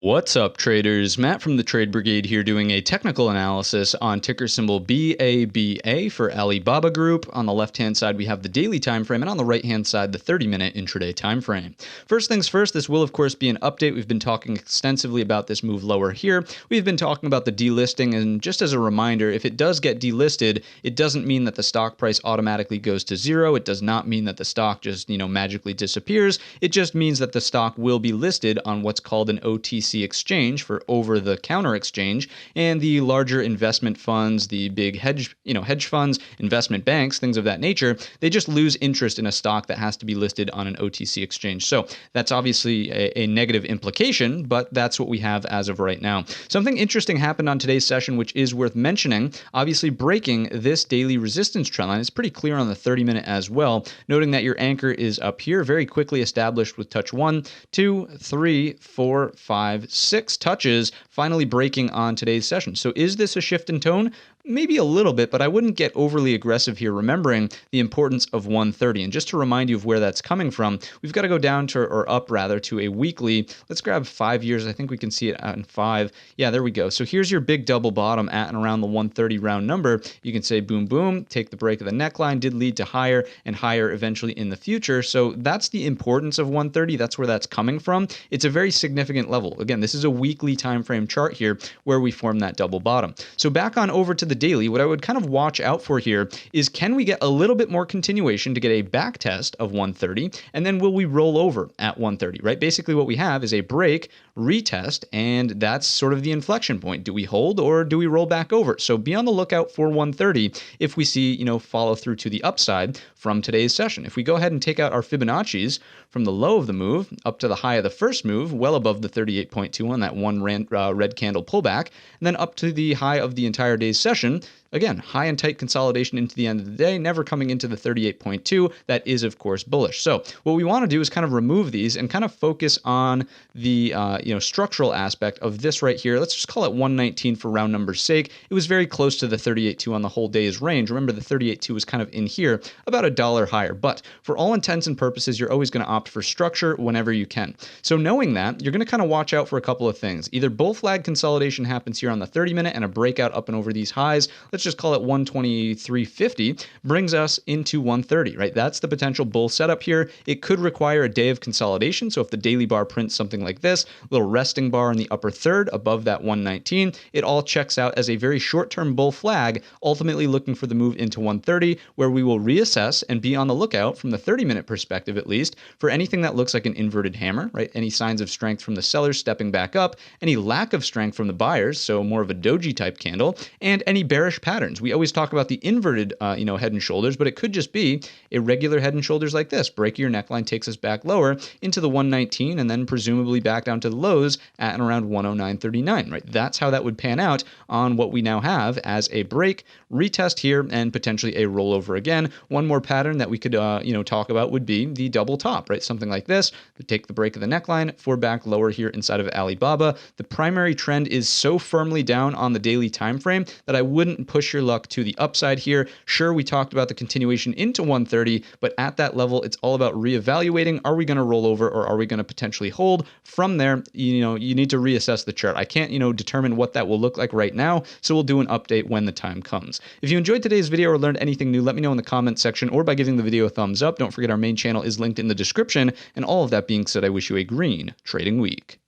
What's up, traders? Matt from the Trade Brigade here doing a technical analysis on ticker symbol BABA for Alibaba Group. On the left-hand side, we have the daily time frame, and on the right-hand side, the 30-minute intraday time frame. First things first, this will, of course, be an update. We've been talking extensively about this move lower here. We've been talking about the delisting, and just as a reminder, if it does get delisted, it doesn't mean that the stock price automatically goes to zero. It does not mean that the stock just, magically disappears. It just means that the stock will be listed on what's called an OTC exchange for over-the-counter exchange, and the larger investment funds, the big hedge funds, investment banks, things of that nature, they just lose interest in a stock that has to be listed on an OTC exchange. So that's obviously a negative implication, but that's what we have as of right now. Something interesting happened on today's session, which is worth mentioning, obviously breaking this daily resistance trend line. It's pretty clear on the 30-minute as well, noting that your anchor is up here, very quickly established with touch 1, 2, 3, 4, 5, 6 touches, finally breaking on today's session. So is this a shift in tone? Maybe a little bit, but I wouldn't get overly aggressive here, remembering the importance of 130. And just to remind you of where that's coming from, we've got to go down to, or up rather, to a weekly. Let's grab 5 years. I think we can see it on 5. Yeah, there we go. So here's your big double bottom at and around the 130 round number. You can say boom, boom, take the break of the neckline, did lead to higher and higher eventually in the future. So that's the importance of 130. That's where that's coming from. It's a very significant level. Again, this is a weekly time frame chart here where we form that double bottom. So back on over to the daily, what I would kind of watch out for here is, can we get a little bit more continuation to get a back test of 130, and then will we roll over at 130, right? Basically what we have is a break, retest, and that's sort of the inflection point. Do we hold or do we roll back over? So be on the lookout for 130 if we see, follow through to the upside from today's session. If we go ahead and take out our Fibonacci's from the low of the move up to the high of the first move, well above the 38.2 on that one red candle pullback, and then up to the high of the entire day's session. Again, high and tight consolidation into the end of the day, never coming into the 38.2. That is, of course, bullish. So what we want to do is kind of remove these and kind of focus on the structural aspect of this right here. Let's just call it 119 for round number's sake. It was very close to the 38.2 on the whole day's range. Remember, the 38.2 was kind of in here, about $1 higher. But for all intents and purposes, you're always going to opt for structure whenever you can. So knowing that, you're going to kind of watch out for a couple of things. Either bull flag consolidation happens here on the 30-minute and a breakout up and over these highs. Let's just call it 123.50, brings us into 130, right? That's the potential bull setup here. It could require a day of consolidation. So if the daily bar prints something like this, little resting bar in the upper third above that 119, it all checks out as a very short-term bull flag, ultimately looking for the move into 130, where we will reassess and be on the lookout from the 30-minute perspective, at least, for anything that looks like an inverted hammer, right? Any signs of strength from the sellers stepping back up, any lack of strength from the buyers, so more of a doji type candle, and any bearish patterns. We always talk about the inverted, head and shoulders, but it could just be a regular head and shoulders like this. Break your neckline takes us back lower into the 119 and then presumably back down to the lows at and around 109.39, right? That's how that would pan out on what we now have as a break, retest here, and potentially a rollover again. One more pattern that we could, talk about would be the double top, right? Something like this, take the break of the neckline for back lower here inside of Alibaba. The primary trend is so firmly down on the daily time frame that I wouldn't push your luck to the upside here. Sure, we talked about the continuation into 130, but at that level, it's all about reevaluating. Are we going to roll over or are we going to potentially hold? From there, you need to reassess the chart. I can't, determine what that will look like right now, so we'll do an update when the time comes. If you enjoyed today's video or learned anything new, let me know in the comments section or by giving the video a thumbs up. Don't forget our main channel is linked in the description, and all of that being said, I wish you a green trading week.